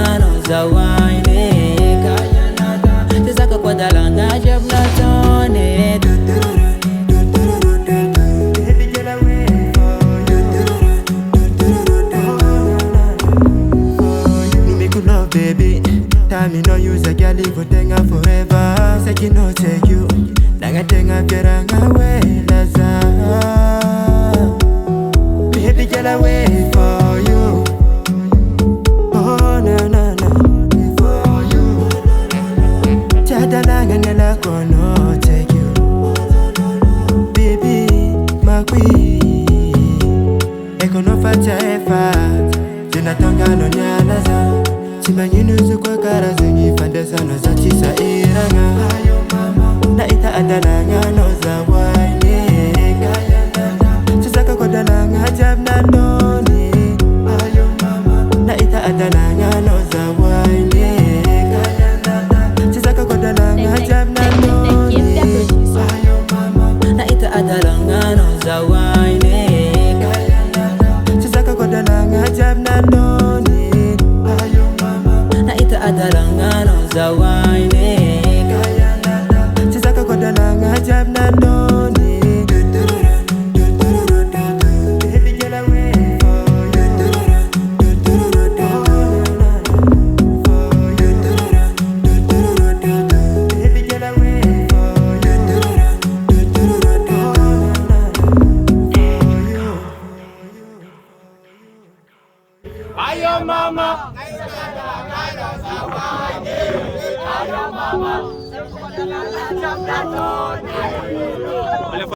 ngano za wine kaya nata tizaka kwa dalanga jabna tone baby, time you know use a girl if you tenga forever. Say you know take you, nanga tenga keranga we laza. Baby girl I wait for you. Oh na na na, for you. Chada nanga nela kono take you. Baby, my queen, eko no facha efa, jina tonga no nyalaza. Chimanyinu kwa kara zingi fandesa no za chisa iranga. Ayo mama, na ita adalanga no za wine kaya nana chisaka kwa dalanga jabna noni. Ayo mama, na ita adalanga no za wine kaya nana chisaka kwa dalanga jabna noni. Ayo mama, na ita adalanga no za wine kaya nana chisaka kwa dalanga jabna noni. Adalanga no za wine kaya nana chisaka kwa dalanga jabna noni. Baby girl I wait for you. Baby girl I wait for you. Ayo mama. Ayo mama,